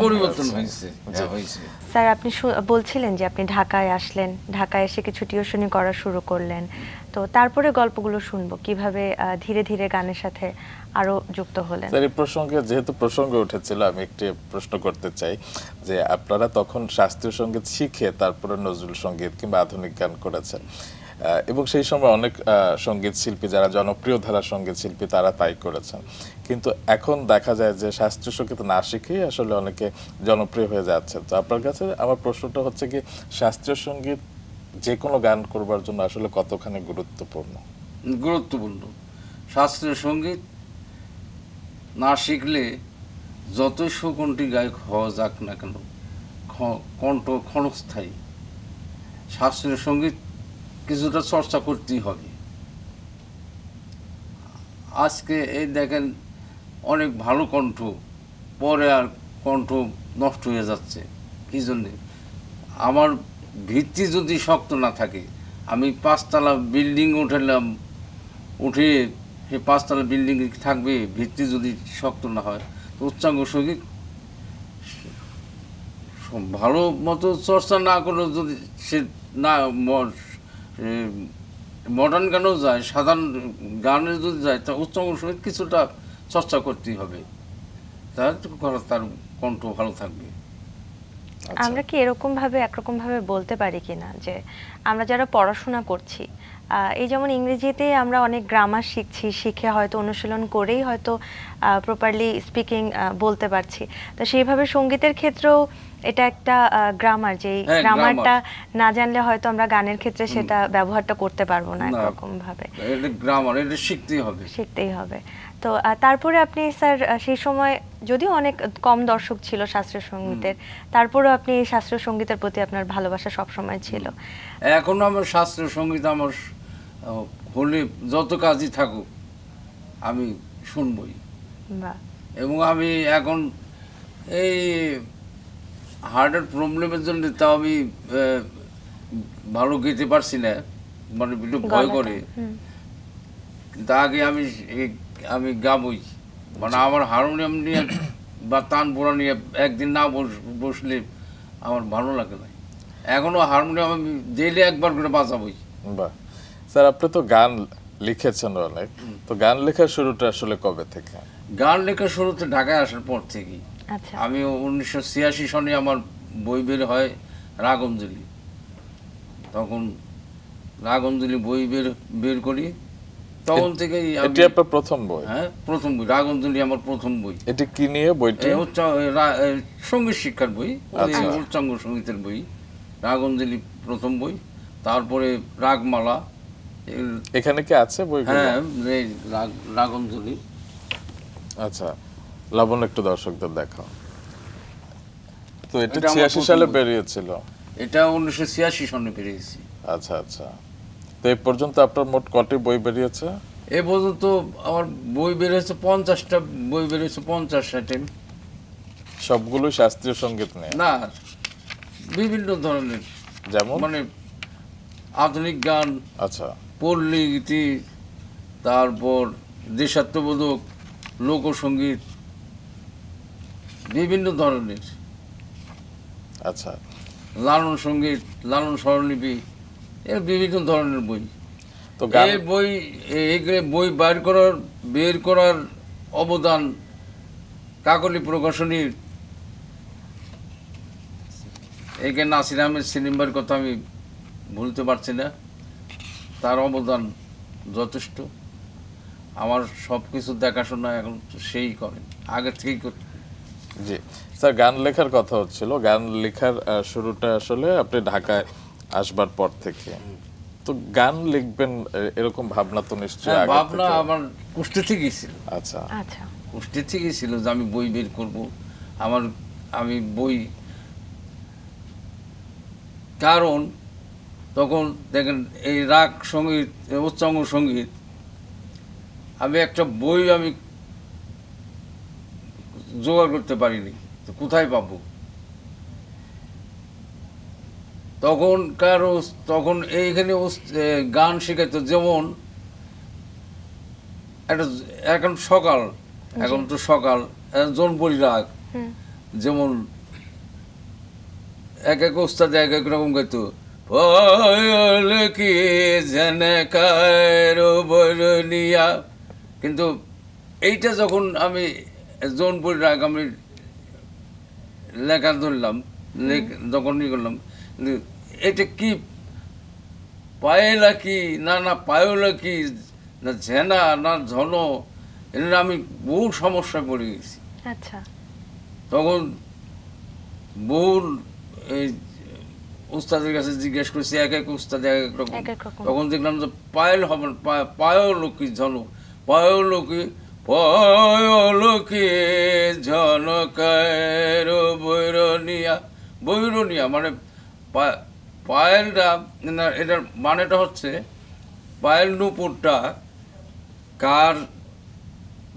পরিবর্তন হয়েছে। হ্যাঁ, হয়েছে। স্যার, আপনি বলছিলেন যে আপনি ঢাকায় আসলেন, ঢাকায় এসে কিছু টিউশনি করা শুরু করলেন। তো তারপরে গল্পগুলো শুনবো কিভাবে ধীরে ধীরে গানের সাথে আরো যুক্ত হলেন। স্যার, এই প্রসঙ্গে যেহেতু প্রসঙ্গ উঠেছিল, আমি একটি প্রশ্ন করতে চাই যে আপনারা তখন শাস্ত্রীয় সঙ্গীত শিখে তারপরে নজরুল সঙ্গীত কিংবা আধুনিক গান করেছেন, এবং সেই সময় অনেক সঙ্গীত শিল্পী, যারা জনপ্রিয় ধারার সঙ্গীত শিল্পী, তারা তাই করেছেন। কিন্তু এখন দেখা যায় যে শাস্ত্রীয় সঙ্গীত না শিখেই আসলে অনেকে জনপ্রিয় হয়ে যাচ্ছে। তো আপনার কাছে আমার প্রশ্নটা হচ্ছে কি, শাস্ত্রীয় সঙ্গীত যে কোনো গান করবার জন্য আসলে কতখানি গুরুত্বপূর্ণ? গুরুত্বপূর্ণ। শাস্ত্রীয় সঙ্গীত না শিখলে যতই সুকণ্ঠী গায়ক হওয়া যাক না কেন, কণ্ঠ ক্ষণস্থায়ী। শাস্ত্রীয় সঙ্গীত কিছুটা চর্চা করতেই হবে। আজকে এই দেখেন, অনেক ভালো কণ্ঠ, পরে আর কণ্ঠ নষ্ট হয়ে যাচ্ছে। কি জন্যে? আমার ভিত্তি যদি শক্ত না থাকে, আমি 5 তলা বিল্ডিং উঠে সেই 5 তলা বিল্ডিং থাকবে, ভিত্তি যদি শক্ত না হয়। তো উচ্চাঙ্গ সঙ্গীত ভালো মতো চর্চা না করলে যদি সে না মডার্ন গানও যায়, সাধারণ গানে যদি যায় তা উচ্চাঙ্গ সঙ্গীত কিছুটা চর্চা করতেই হবে, তার তার কণ্ঠ ভালো থাকবে। আচ্ছা। আমরা কি এরকম ভাবে একরকম ভাবে বলতে পারি কিনা যে আমরা যারা পড়াশোনা করছি, এই যেমন ইংরেজিতে আমরা অনেক গ্রামার শিখছি, শিখে হয়তো অনুশীলন করেই হয়তো প্রপারলি স্পিকিং বলতে পারছি, তো সেইভাবে সঙ্গীতের ক্ষেত্রেও এটা একটা গ্রামার, যে হ্যাঁ, গ্রামারটা না জানলে হয়তো আমরা গানের ক্ষেত্রে সেটা ব্যবহারটা করতে পারবো না না। একরকম ভাবে, এটা গ্রামার, এটা শিখতেই হবে। শিখতেই হবে। তো তারপরে আপনি স্যার সেই সময় যদিও অনেক কম দর্শক ছিল শাস্ত্রীয় সঙ্গীতের, তারপরেও আপনি এই শাস্ত্রীয় সঙ্গীতের প্রতি আপনার ভালোবাসা সবসময় ছিল। এখন আমার শাস্ত্রীয় সঙ্গীত আমার হলে যত কাজই থাকুক আমি শুনবই। বাহ, এবং আমি এখন এই হার্টের প্রবলেমের জন্য তাও আমি ভালো গেতে পারছি না, মানে একটু ভয় গলাটা, করে। হুম। কিন্তু আগে আমি গাবই, মানে আমার হারমোনিয়াম নিয়ে বা তানপুরা নিয়ে একদিন না বসলে আমার ভালো লাগে না। এখনো হারমোনিয়াম আমি ডেইলি একবার করে বাজাবই। বাহ, স্যার আপনি তো গান লিখেছেন অনেক, তো গান লেখার শুরুটা আসলে কবে থেকে? গান লেখা শুরুতে ঢাকায় আসার পর থেকেই। আচ্ছা, আমি 1986 সনে আমার বই বের হয় রাগঞ্জলি, তখন রাগঞ্জলি বই বের করি, তখন থেকেই এটি আপনার প্রথম বই? হ্যাঁ, প্রথম বই রাগঞ্জলি আমার প্রথম বই। এটি কি নিয়ে বইটি? সঙ্গীত শিক্ষার বই, আচ্ছা। উচ্চাঙ্গ সঙ্গীতের বই। রাগঞ্জলি প্রথম বই, তারপরে রাগমালা। এখানে কি আছে বইগুলো? হ্যাঁ, এই রাগঞ্জলি। আচ্ছা, লাবণ্য একটু দর্শকদের দেখাও। তো এটা এটা আমার 86 প্রথম সালে বই। বেরিয়েছিল? এটা 1986 সনে বেরিয়েছি। আচ্ছা আচ্ছা, তো এই পর্যন্ত আপনার মোট কটি বই বেরিয়েছে? এ পর্যন্ত আমার বই বেরিয়েছে 50টা বই বেরিয়েছে, 50-60। সবগুলো শাস্ত্রীয় সঙ্গীত নিয়ে? না, বিভিন্ন ধরনের, যেমন? মানে আধুনিক গান, আচ্ছা পল্লী গীতি, তারপর দেশাত্মবোধক, লোকসঙ্গীত, বিভিন্ন ধরনের, আচ্ছা। লালন সঙ্গীত, লালন স্বরলিপি, এর বিভিন্ন ধরনের বই। তো গান এই বই, এইগুলো বই বের করার অবদান কাকলি প্রকাশনীর, একে নাসির আহমেদ সিনেমার কথা আমি ভুলতে পারছি না, তার অবদান যথেষ্ট। আমার সব কিছু দেখাশোনা এখন সেই করে, আগে থেকেই করতে। জি স্যার, গান লেখার কথা হচ্ছিল। গান লেখার শুরুটা আসলে আপনি ঢাকায় আসবার পর থেকে। তো গান লিখবেন এরকম ভাবনা তো নিশ্চয়ই আগে ভাবনা থেকে? আমার কুষ্টি থেকেই ছিল। আচ্ছা আচ্ছা, কুষ্টি থেকেই ছিল যে আমি বই বের করব। আমি বই, কারণ তখন দেখেন এই রাগ সঙ্গীত, উচ্চাঙ্গ সঙ্গীত, আমি একটা বই আমি জোগাড় করতে পারিনি, তো কোথায় পাবো? তখন এইখানে গান শেখাইতো, যেমন এখন তো সকাল জোনপুরি রাগ, হুম, যেমন এক এক ওস্তাদ এক এক রকম গাইতো। পয়ল কি ঝনকার বরনিয়া, কিন্তু এইটা যখন আমি জোনপুরি রাগ আমি লেখা ধরলাম, যখন ই করলাম, কিন্তু এটা কি পায়েলা কি না পায়লা কি না ঝেনা না ঝন, এটা আমি বহু সমস্যায় পড়ে গেছি। আচ্ছা, তখন বহু এই উস্তাদের কাছে জিজ্ঞেস করছি, এক এক উস্তাদ এক এক রকম। এক এক রকম। তখন দেখলাম যে পায়েল হবে না, পায়লকি ঝন, পায়লকি পায়লকি ঝনকার বৈরনিয়া, মানে পায়েলটা, না এটার মানেটা হচ্ছে পায়েল নুপুরটা কার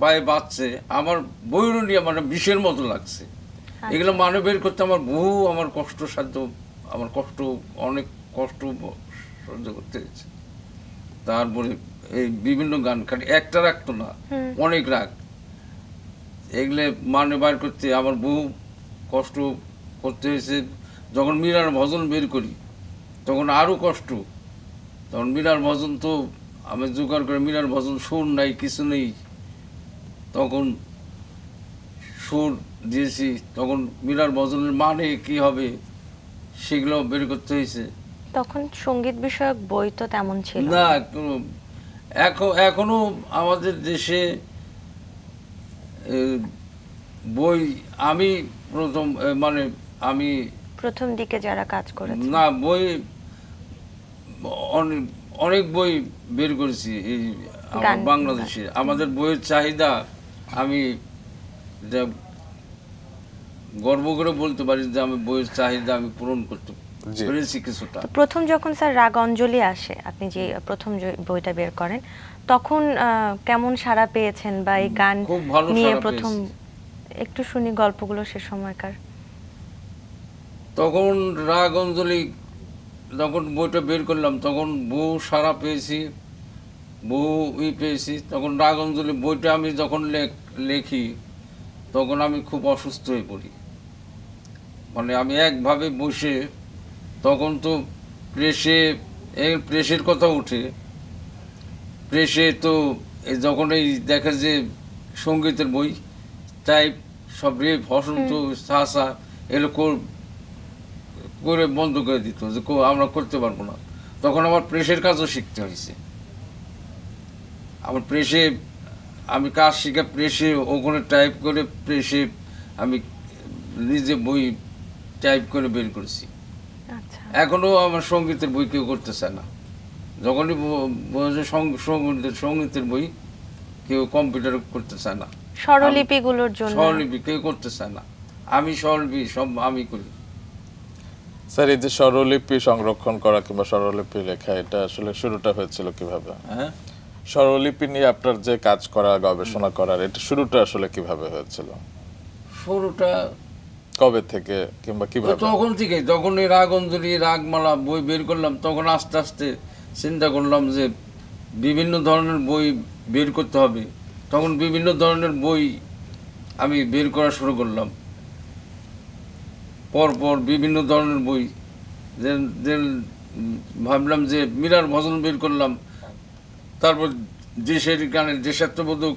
পায়ে বাজছে, আমার বৈরনিয়া মানে বিষের মতো লাগছে। এগুলো মানে বের করতে আমার কষ্টসাধ্য, অনেক কষ্ট সহ্য করতে হয়েছে। তারপরে এই বিভিন্ন গান, খালি একটা রাগ তো না, অনেক রাগ, এগুলো মানে বার করতে আমার বহু কষ্ট করতে হয়েছে। যখন মীরার ভজন বের করি তখন আরও কষ্ট, তখন মিনার ভজন তো আমি জোগাড় করে, মিনার ভজন সুর নাই কিছু নেই, তখন সুর দিয়েছি, তখন মিনার ভজনের মানে কি হবে সেগুলো বের করতে হয়েছে। তখন সঙ্গীত বিষয়ক বই তো তেমন ছিল না, এখনো আমাদের দেশে বই, আমি প্রথম মানে আমি প্রথম দিকে যারা কাজ করেছে। না, বই অনেক বই বের করেছি এই আমার বাংলাদেশে। আমাদের বইয়ের চাহিদা আমি যা গর্ব করে বলতে পারি যে আমি বইয়ের চাহিদা আমি পূরণ করতে পেরেছি কিছুটা। তো প্রথম যখন স্যার রাগ অঞ্জলি আসে, আপনি যে প্রথম বইটা বের করেন, তখন কেমন সাড়া পেয়েছেন বা এই গান খুব ভালো নিয়ে সাড়া প্রথম পেয়েছি। একটু শুনি গল্পগুলো সে সময়কার। তখন রাগ অঞ্জলি যখন বইটা বের করলাম তখন বহু সাড়া পেয়েছি, বহু পেয়েছি। তখন রাগ অঞ্জলি বইটা আমি যখন লেখি তখন আমি খুব অসুস্থ হয়ে পড়ি। মানে আমি একভাবে বসে, তখন তো প্রেসের কথা উঠে, প্রেসে তো যখন এই দেখা যে সঙ্গীতের বই টাইপ সব রেপ হসন্ত সাহসা এগুলো করে বন্ধ করে দিত যে আমরা করতে পারবো না। তখন আমার প্রেসের কাজও শিখতে হয়েছে। আমার প্রেসে আমি কাজ শিখে প্রেসে ওখানে টাইপ করে প্রেসে আমি নিজে বই টাইপ করে বের করেছি। আচ্ছা, এখনো আমার সঙ্গীতের বই কেউ করতে চায় না। যখনই সঙ্গীতের বই কেউ কম্পিউটারে করতে চায় না, স্বরলিপিগুলোর জন্য। স্বরলিপি কেউ করতে চায় না, আমি স্বরলিপি সব আমি করি। স্যার, এই যে স্বরলিপি সংরক্ষণ করা কিংবা স্বরলিপি লেখা, এটা আসলে শুরুটা হয়েছিল কিভাবে? হ্যাঁ, স্বরলিপি নিয়ে আপনার যে কাজ করা, গবেষণা করার, এটা শুরুটা আসলে কিভাবে হয়েছিল? শুরুটা কবে থেকে কিংবা কিভাবে? তখন থেকে, যখন এই রাগ অঞ্জলি রাগমালা বই বের করলাম তখন আস্তে আস্তে চিন্তা করলাম যে বিভিন্ন ধরনের বই বের করতে হবে। তখন বিভিন্ন ধরনের বই আমি বের করা শুরু করলাম, পরপর বিভিন্ন ধরনের বই। ভাবলাম যে মীরার ভজন বের করলাম, তারপর দেশের গানের দেশাত্মবোধক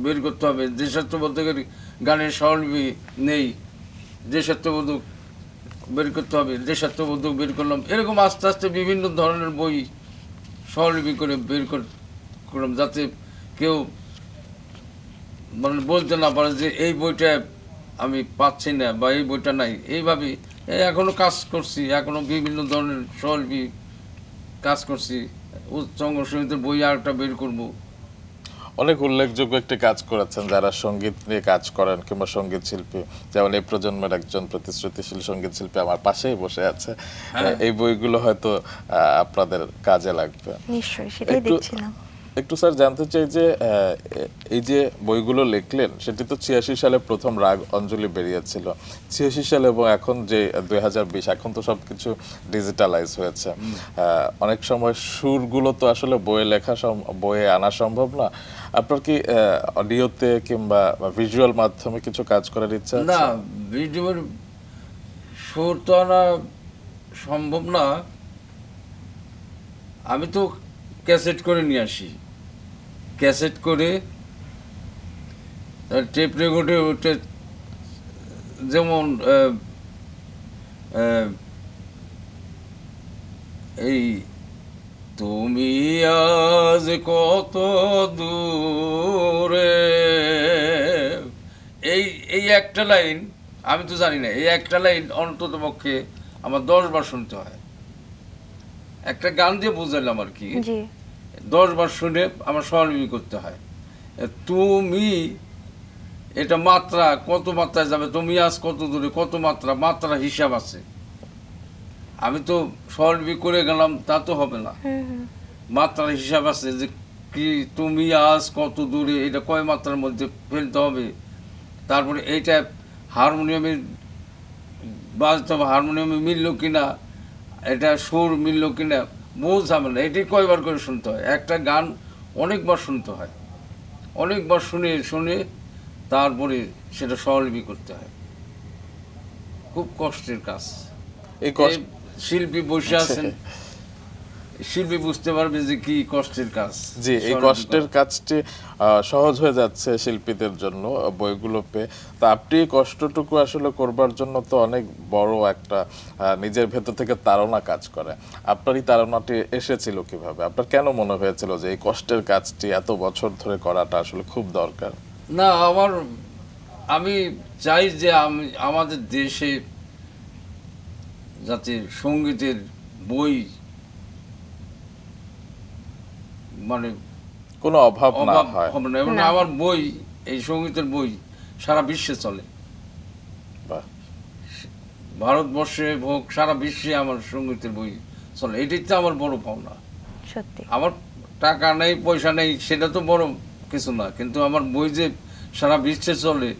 বের করতে হবে, দেশাত্মবোধকের গানের স্বরলিপি নেই, দেশাত্মবোধক বের করতে হবে, দেশাত্মবোধক বের করলাম। এরকম আস্তে আস্তে বিভিন্ন ধরনের বই স্বরলিপি করে বের করলাম, যাতে কেউ মানে বলতে না পারে যে এই বইটা আমি পাচ্ছি না বা এই বইটা নাই। এইভাবে এখনো কাজ করছি, এখনো বিভিন্ন ধরনের স্বরলিপি কাজ করছি। সঙ্গীতের বই আর একটা বের করবো। অনেক উল্লেখযোগ্য একটি কাজ করেছেন যারা সঙ্গীত নিয়ে কাজ করেন কিংবা সঙ্গীত শিল্পী, যেমন এই প্রজন্মের একজন প্রতিশ্রুতিশীল সঙ্গীত শিল্পী আমার পাশেই বসে আছে। এই বইগুলো হয়তো আপনাদের কাজে লাগবে। নিশ্চয়ই, সেটাই দেখছিলাম। একটু স্যার জানতে চাই যে এই যে বইগুলো লিখলেন, সেটি তো 86 সালে প্রথম রাগ অঞ্জলি বেরিয়েছিল। 86 সালে এবং এখন যে 2020, এখন তো সবকিছু ডিজিটালাইজ হয়েছে। অনেক সময় সুরগুলো তো আসলে বইয়ে আনা সম্ভব না। আপনার কি অডিওতে কিংবা ভিজুয়াল মাধ্যমে কিছু কাজ করার ইচ্ছা আছে? না, ভিডিওর সুর তো আনা সম্ভব না। আমি তো ক্যাসেট করে নিয়ে আসি, ক্যাসেট করে টেপ রেকর্ডে ওটা, যেমন এই তুমি আজ কত দূরে, এই এই একটা লাইন আমি তো জানি না, এই একটা লাইন অন্তত পক্ষে আমার 10 বার শুনতে হয়। একটা গান দিয়ে বুঝাইলাম আর কি, জি, 10 বার শুনে আমার স্বরলিপি করতে হয়। তুমি, এটা মাত্রা কত মাত্রায় যাবে, তুমি আজ কত দূরে, কত মাত্রা হিসাব আছে। আমি তো স্বরলিপি করে গেলাম তা তো হবে না, মাত্রার হিসাব আছে যে কি তুমি আজ কত দূরে, এটা কয় মাত্রার মধ্যে ফেলতে হবে। তারপরে এইটা হারমোনিয়ামে বাজতে হবে, হারমোনিয়ামে মিললো কিনা, এটা সুর মিললো কিনা, বহু ঝামেলা। এটি কয়বার করে শুনতে হয়, একটা গান অনেকবার শুনতে হয়, অনেকবার শুনে শুনে তারপরে সেটা স্বরলিপি করতে হয়। খুব কষ্টের কাজ। এই শিল্পী বসে আছেন, শিল্পী বুঝতে পারবে যে কি কষ্টের কাজ। জি, এই কষ্টের কাজটি সহজ হয়ে যাচ্ছে শিল্পীদের জন্য বইগুলো পেয়ে। তা আপনি এই কষ্টটুকু আসলে করবার জন্য তো অনেক বড় একটা নিজের ভেতর থেকে তাড়না কাজ করে। আপনার এই তাড়নাটি এসেছিল কিভাবে? আপনার কেন মনে হয়েছিল যে এই কষ্টের কাজটি এত বছর ধরে করাটা আসলে খুব দরকার? না, আমি চাই যে আমাদের দেশে যাতে সঙ্গীতের বই মানে কোনো অভাব না অভাব হয়। হবে না, এবং না। আমার বই, এই সঙ্গীতের বই সারা বিশ্বে চলে। বাহ, ভারতবর্ষে হোক, সারা বিশ্বে আমার সঙ্গীতের বই চলে। এটাই তো আমার বড় পাওনা। সত্যি। আমার টাকা নেই, পয়সা নেই, সেটা তো বড় কিছু না, কিন্তু আমার বই যে সারা বিশ্বে চলে,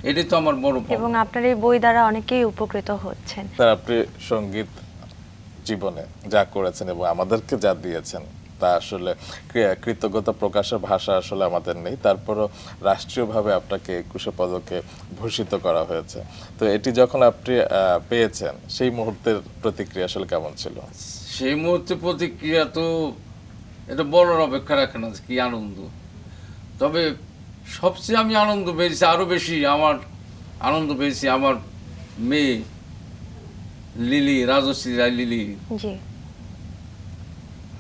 এটাই তো আমার বড় এবং পাওনা। আপনার এই বই দ্বারা অনেকেই উপকৃত হচ্ছেন। স্যার আপনি সঙ্গীত জীবনে যা করেছেন এবং আমাদেরকে যা দিয়েছেন তা আসলে কৃতজ্ঞতা প্রকাশের ভাষা আসলে আমাদের নেই। তারপরও রাষ্ট্রীয়ভাবে আপনাকে 21 পদকে ভূষিত করা হয়েছে। তো এটি যখন আপনি পেয়েছেন সেই মুহূর্তের প্রতিক্রিয়া আসলে কেমন ছিল? সেই মুহূর্তে প্রতিক্রিয়া তো এটা বলার অপেক্ষা রাখে না যে কি আনন্দ। তবে সবচেয়ে আমি আনন্দ পেয়েছি, আরো বেশি আমার আনন্দ পেয়েছি আমার মেয়ে লিলি, রাজশ্রী রায় লিলি। জি।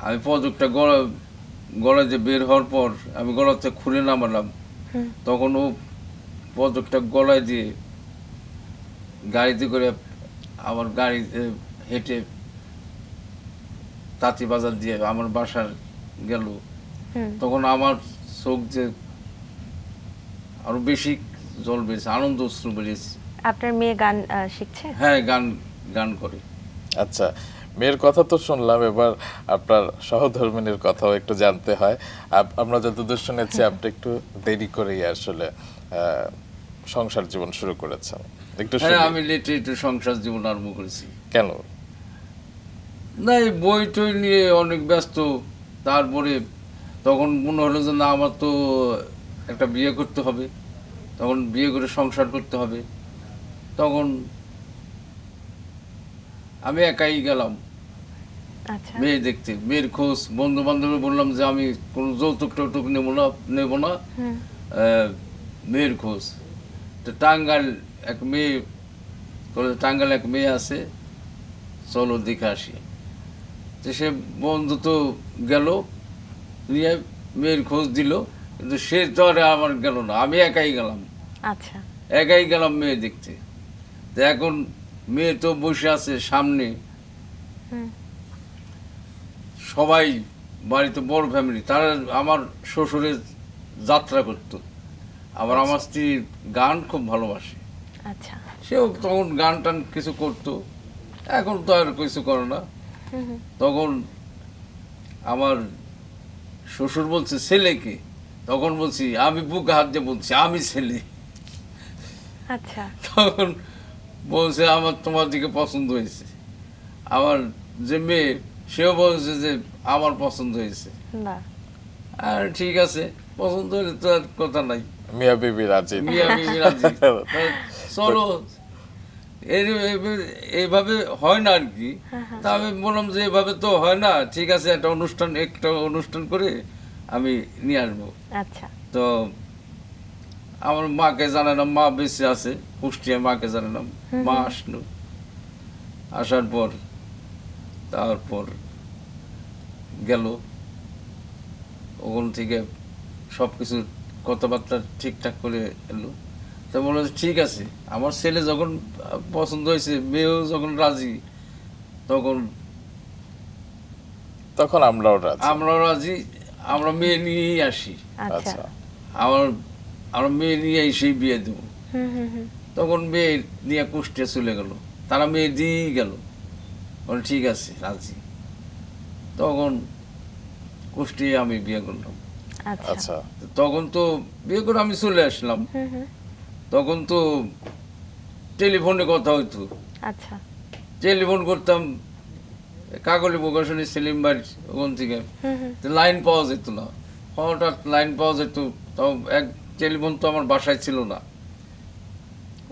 আমি পদকটা গলায় যে বের হওয়ার পর আমি গলাতে খুলে নামালাম, হুম। তখন ও পদকটা গলায় দিয়ে গাড়িতে করে আমার গাড়িতে হেঁটে তাঁতি বাজার দিয়ে আমার বাসার গেল। হুম। তখন আমার চোখ যে আরো বেশি জল বেরিয়েছে, আনন্দ অশ্রু বেরিয়েছে। আপনার মেয়ে গান শিখছে? হ্যাঁ, গান গান করে। আচ্ছা, মেয়ের কথা তো শুনলাম, এবার আপনার সহধর্মিণীর কথাও একটু জানতে হয়। আমরা যতদূর শুনেছি আপনি একটু দেরি করেই আসলে সংসার জীবন শুরু করেছেন, একটু হ্যাঁ, শুনি। আমি লেটে একটু সংসার জীবন আরম্ভ করেছি। কেন? না, এই বই টই নিয়ে অনেক ব্যস্ত। তারপরে তখন মনে হলো যে না, আমার তো একটা বিয়ে করতে হবে, তখন বিয়ে করে সংসার করতে হবে। তখন আমি একাই গেলাম আচ্ছা। মেয়ে দেখতে, মেয়ের খোঁজ। বন্ধু বান্ধবে বললাম যে আমি কোনো যৌতুক টৌতুক নেব না, হুম। মেয়ের খোঁজ। তো টাঙ্গাইল এক মেয়ে, টাঙ্গাইল এক মেয়ে আছে, চলো দেখে আসি। তো সে বন্ধু তো গেল, নিয়ে মেয়ের খোঁজ দিল, কিন্তু সে তো আর আমার গেল না, আমি একাই গেলাম। আচ্ছা। একাই গেলাম মেয়ে দেখতে। তো এখন মেয়ে তো বসে আছে সামনে, হুম। সবাই বাড়িতে বড় ফ্যামিলি, তারা আমার শ্বশুরের যাত্রা করতো। আবার আমার স্ত্রী গান খুব ভালোবাসে, আচ্ছা। সেও তখন গান টান কিছু করতো। এখন তো আর কিছু করে না। হুম হুম। তখন আমার শ্বশুর বলছে ছেলেকে, তখন বলছি আমি বুকে হাত দিয়ে বলছি আমি ছেলে। আচ্ছা। তখন বলছে আমার তোমার দিকে পছন্দ হয়েছে। আমার যে মেয়ে, সেও বলছে যে আমার পছন্দ হয়েছে। বাহ। আর ঠিক আছে, পছন্দ হলে তো আর কথা নাই, মিয়া বিবি রাজি। মিয়া বিবি রাজি। চলো, এইভাবে হয় না আর কি। তা আমি বললাম যে এভাবে তো হয় না, ঠিক আছে একটা অনুষ্ঠান করে আমি নিয়ে আসবো। আচ্ছা। তো আমার মাকে জানালাম, মা বেঁচে আছে কুষ্টিয়া, মাকে জানালাম, মা আসলো। আসার পর তারপর গেল, ওখান থেকে সব কিছু কথাবার্তা ঠিকঠাক করে এলো। তো বললো যে, ঠিক আছে, আমার ছেলে যখন পছন্দ হয়েছে, মেয়েও যখন রাজি, তখন তখন আমরাও রাজি। আমরাও রাজি, আমরা মেয়ে নিয়েই আসি। আচ্ছা। আচ্ছা, আমার আমরা মেয়ে নিয়ে এসেই বিয়ে দেবো। হুম হুম হুম। তখন মেয়ে নিয়ে কুষ্টিয়া চলে গেল, তারা মেয়ে দিয়েই গেল। বলে ঠিক আছে, রাজি। তখন কুষ্টিয়া আমি বিয়ে করলাম। আচ্ছা। আচ্ছা। তখন তো বিয়ে করে আমি চলে আসলাম। হুম হুম। তখন তো টেলিফোনে কথা হইতো, আচ্ছা। টেলিফোন করতাম কাকলি প্রকাশনী সেলিম বাড়ি, ওখান থেকে। হুম হুম। তো লাইন পাওয়া যেত না, হঠাৎ লাইন পাওয়া যেত। তাও এক টেলিফোন তো আমার বাসায় ছিল না,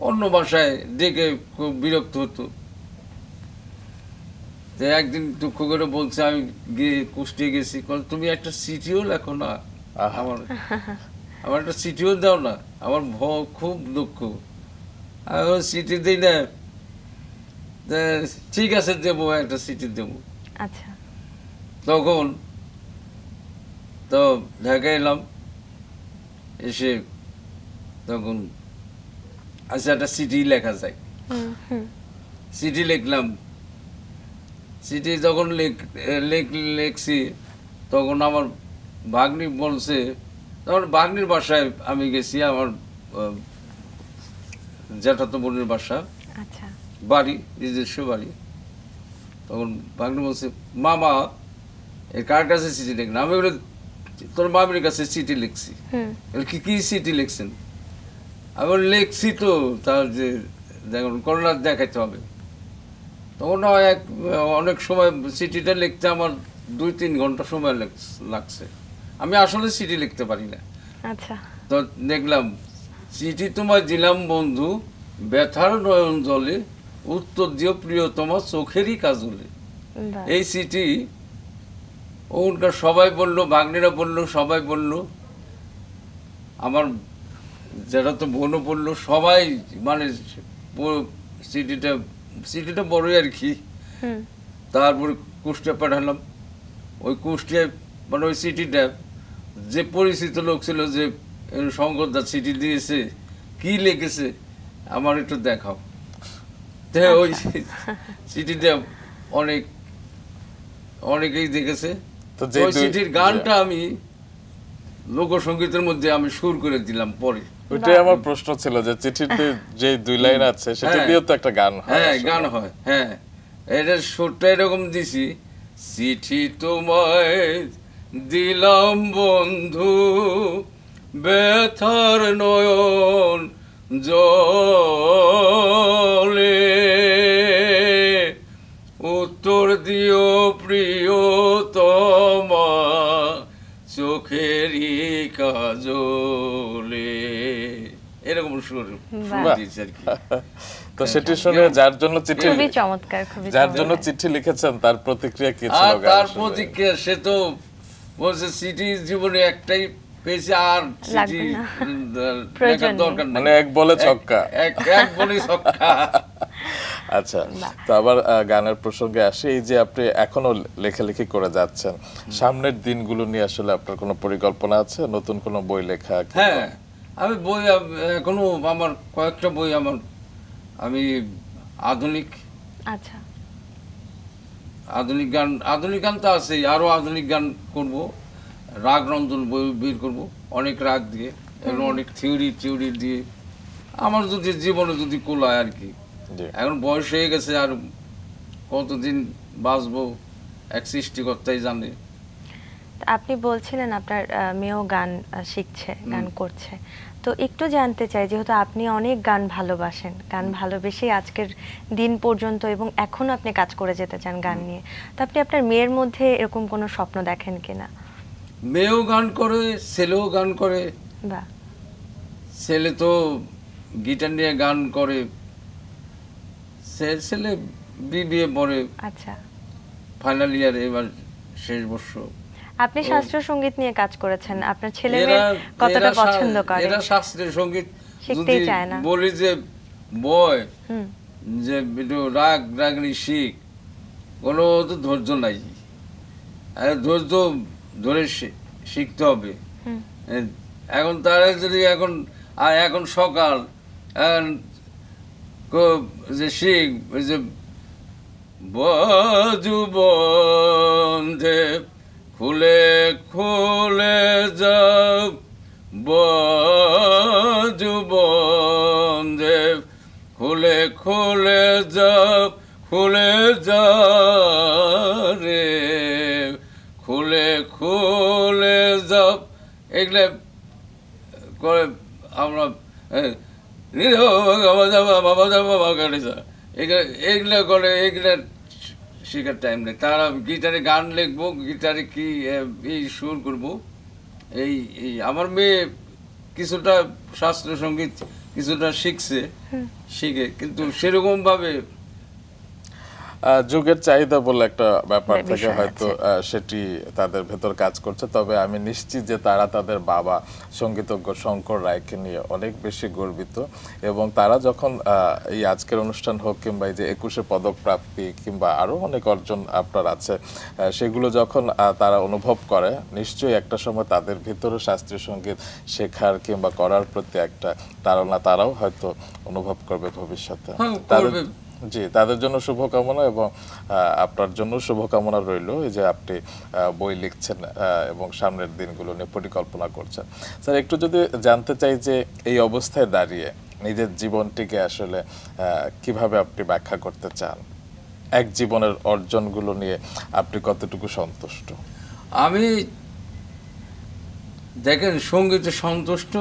অন্য বাসায়, ডেকে খুব বিরক্ত হতো। তো একদিন দুঃখ করে বলছে, আমি গিয়ে কুষ্টিয়ে গেছি, তুমি একটা চিঠিও লেখো না আহা। আমার, আমার একটা চিঠিও দাও না, আমার খুব দুঃখ, আমি চিঠি দিই না। তা ঠিক আছে দেবো, একটা চিঠি দেবো। আচ্ছা। তখন তো ঢাকা এলাম, এসে তখন আচ্ছা একটা চিঠি লেখা যায়, চিঠি লিখলাম। চিঠি যখন লিখছি, তখন আমার ভাগ্নি বলছে, তখন ভাগ্নির বাসায় আমি গেছি, আমার জ্যাঠাতো বোনের বাসা, আচ্ছা। বাড়ি, নিজস্ব বাড়ি। তখন ভাগ্নি বলছে, মামা এই কার কাছে চিঠি লিখলেন? আমি বলে, তোর মামির কাছে চিঠি লিখছি। কি কি চিঠি লিখছেন? আমি বলি, লিখছি তো, তার যে দেখুন করোনা দেখাইতে হবে। তখন অনেক সময় চিঠিটা লিখতে আমার 2-3 ঘন্টা সময় লাগছে। আমি আসলে চিঠি লিখতে পারি না। আচ্ছা। তো দেখলাম, চিঠি তোমায় দিলাম বন্ধু, ব্যথার নয়ন জলে, উত্তর দিও প্রিয়তমা চোখেরই কাজলে। বাহ। এই চিঠি ওখানকার সবাই বললো, ভাগ্নিরা বললো, সবাই বললো, আমার যারা তো বোনও বললো, সবাই মানে চিঠিটা বড়ই আর কি। তারপরে কুষ্টিয়া পাঠালাম। ওই কুষ্টিয়ায় মানে ওই চিঠিটা যে পরিচিত লোক ছিল, যে শঙ্করদা চিঠি দিয়েছে, কি লিখেছে আমার একটু দেখাও। তো ওই চিঠিটা অনেকেই দেখেছে। তো ওই চিঠির গানটা আমি লোকসঙ্গীতের মধ্যে আমি সুর করে দিলাম পরে। ওইটাই আমার প্রশ্ন ছিল যে চিঠিতে যে 2 লাইন আছে সেটা দিয়েও তো একটা গান হয়। হ্যাঁ, আসলে। গান হয়। হ্যাঁ, এটার সুরটা এরকম দিছি, চিঠি তোমায় দিলাম বন্ধু, ব্যথার নয়ন জলে, উত্তর দিও প্রিয়তমা চোখেরই কাজলে। এরকম সুর দিয়েছি আর কি। তো সেটি শুনে যার জন্য চিঠি খুবই চমৎকার, খুবই যার জন্য চমৎকার। চিঠি লিখেছেন তার প্রতিক্রিয়া কি ছিল? আর গান তার শুনে? প্রতিক্রিয়া, সে তো বলছে চিঠি জীবনে একটাই পেয়েছি, আর চিঠি লেখার দরকার নেই, মানে এক বলে ছক্কা। এক বলে ছক্কা। আচ্ছা, তো আবার গানের প্রসঙ্গে আসি। এই যে আপনি এখনো লেখালেখি করে যাচ্ছেন, সামনের দিনগুলো নিয়ে আসলে আপনার কোনো পরিকল্পনা আছে? নতুন কোনো বই লেখা? হ্যাঁ, আমি বই এখনো আমার কয়েকটা বই, আমি আধুনিক আচ্ছা। আধুনিক গান তো আছেই, আরো আধুনিক গান করব, রাগ রঞ্জন বই বের করব, অনেক রাগ দিয়ে এবং অনেক থিওরি দিয়ে, আমার যদি জীবনে যদি কোলায় আর কি। জি। এখন বয়স হয়ে গেছে, আর কতদিন বাঁচবো এক সৃষ্টিকর্তাই জানে। আপনি বলছিলেন আপনার মেয়েও গান শিখছে, গান করছে, তো একটু জানতে চাই, যেহেতু আপনি অনেক গান ভালোবাসেন, গান ভালোবেসেই আজকের দিন পর্যন্ত এবং এখনো আপনি কাজ করে যেতে চান গান নিয়ে, তো আপনি আপনার মেয়ের মধ্যে এরকম কোনো স্বপ্ন দেখেন কিনা? মেয়েও গান করে, ছেলেও গান করে। বাহ। ছেলে তো গিটার নিয়ে গান করে, ছেলে বিবিএ পড়ে, আচ্ছা। ফাইনাল ইয়ার, এবার শেষ বর্ষ। আপনি শাস্ত্রীয় সঙ্গীত নিয়ে কাজ করেছেন, আপনার ছেলে মেয়ে কতটা পছন্দ করে? এরা শাস্ত্রীয় সঙ্গীত শিখতেই যদি চায় না। বলি যে বয়, যে একটু রাগনি শিখ, কোনো তো ধৈর্য নাই। ধৈর্য ধরে শিখতে হবে। এখন তারা যদি এখন সকাল, এখন যে শিখ, ওই যে বাজু বন্ধে খুলে খুলে যাও, বাজু বন্ধে খুলে খুলে যাও, খুলে যা রে, খুলে খুলে যাও, এগুলো করে আমরা এগুলো করে, এগুলো শেখার টাইম নেই। তারা গিটারে গান লিখবো, গিটারে কি এই সুর করবো, এই আমার মেয়ে কিছুটা শাস্ত্রীয় সঙ্গীত কিছুটা শিখছে, শিখে, কিন্তু সেরকম ভাবে যুগের চাহিদা বলে একটা ব্যাপার থেকে বিষয় হয়তো আছে। সেটি তাদের ভেতর কাজ করছে, তবে আমি নিশ্চিত যে তারা তাদের বাবা সঙ্গীতজ্ঞ শঙ্কর রায়কে নিয়ে অনেক বেশি গর্বিত। এবং তারা যখন এই আজকের অনুষ্ঠান হোক কিংবা এই যে 21শে পদক প্রাপ্তি কিংবা আরো অনেক অর্জন আপনার আছে, সেগুলো যখন তারা অনুভব করে, নিশ্চয়ই একটা সময় তাদের ভিতরে শাস্ত্রীয় সঙ্গীত শেখার কিংবা করার প্রতি একটা তাড়না তারাও হয়তো অনুভব করবে ভবিষ্যতে। হ্যাঁ, তাদের করবে। জি, তাদের জন্য শুভকামনা এবং আপনার জন্য শুভকামনা রইল, এই যে আপনি বই লিখছেন এবং সামনের দিনগুলো নিয়ে পরিকল্পনা করছেন। স্যার, একটু যদি জানতে চাই যে এই অবস্থায় দাঁড়িয়ে নিজের জীবনটিকে আসলে কিভাবে আপনি ব্যাখ্যা করতে চান, এক জীবনের অর্জনগুলো নিয়ে আপনি কতটুকু সন্তুষ্ট? আমি দেখেন সঙ্গীতে সন্তুষ্ট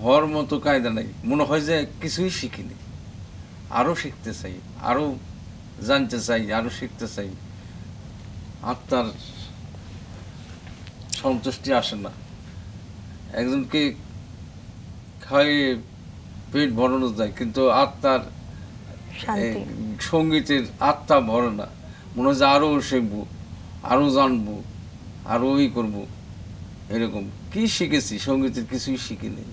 হওয়ার মতো কায়দা নাই, মনে হয় যে কিছুই শিখিনি, আরও শিখতে চাই, আরও জানতে চাই, আরও শিখতে চাই। আত্মার সন্তুষ্টি আসে না। একজনকে খাইয়ে পেট ভরানো যায়, কিন্তু আত্মার শান্তি। সঙ্গীতের আত্মা ভরে না। মনে হয় যে আরও শিখবো, আরও জানবো, আরও করবো। এরকম কি শিখেছি? সঙ্গীতের কিছুই শিখিনি।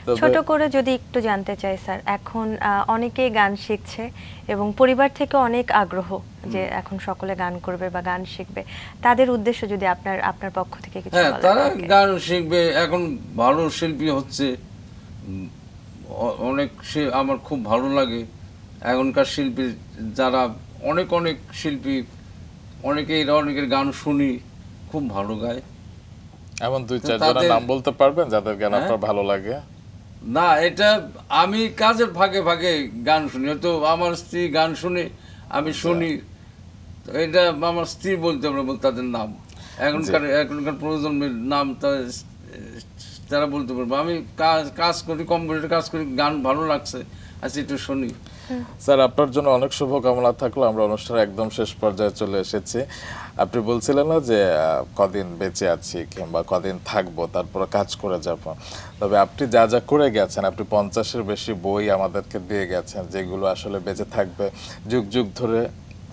তবে ছোট করে যদি একটু জানতে চাই স্যার, এখন অনেকেই গান শিখছে এবং পরিবার থেকে অনেক আগ্রহ যে এখন সকলে গান করবে বা গান শিখবে, তাদের উদ্দেশ্য যদি আপনার আপনার পক্ষ থেকে কিছু হ্যাঁ, বলা তারা থাকে। গান শিখবে। এখন ভালো শিল্পী হচ্ছে অনেক। আমার খুব ভালো লাগে এখনকার শিল্পী যারা, অনেক অনেক শিল্পী, অনেকের গান শুনি, খুব ভালো গায়। এমন দুই তো চার জনের তাদের- নাম বলতে পারবেন যাদের গান হ্যাঁ? আপনার ভালো লাগে? না, এটা আমি কাজের ফাঁকে ফাঁকে গান শুনি। হয়তো আমার স্ত্রী গান শুনে, আমি শুনি। তো এটা আমার স্ত্রী বলতে পারবো তাদের নাম। এখনকার প্রজন্মের নাম তারা বলতে পারবো। আমি কাজ করি, কম্পিউটার কাজ করি, গান ভালো লাগছে, আচ্ছা একটু শুনি। স্যার, আপনার জন্য অনেক শুভকামনা থাকলো। আমরা অনুষ্ঠানের একদম শেষ পর্যায়ে চলে এসেছি। আপনি বলছিলেন না যে কদিন বেঁচে আছি কিংবা কদিন থাকবো, তারপরে কাজ করে যাব। তবে আপনি যা যা করে গেছেন, আপনি 50-এর বেশি বই আমাদেরকে দিয়ে গেছেন, যেগুলো আসলে বেঁচে থাকবে যুগ যুগ ধরে,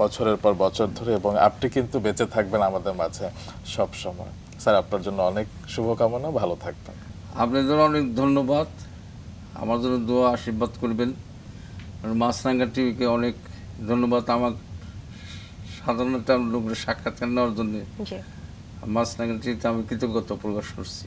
বছরের পর বছর ধরে, এবং আপনি কিন্তু বেঁচে থাকবেন আমাদের মাঝে সব সময়। স্যার, আপনার জন্য অনেক শুভকামনা, ভালো থাকবেন। আপনাদের অনেক ধন্যবাদ। আমার জন্য দোয়া আশীর্বাদ করবেন। আর মাছরাঙ্গা টিভিকে অনেক ধন্যবাদ আমার সাধারণ একটা লোকের সাক্ষাৎকার নেওয়ার জন্য। জি। মাছরাঙ্গা টিভিতে আমি কৃতজ্ঞতা প্রকাশ করছি।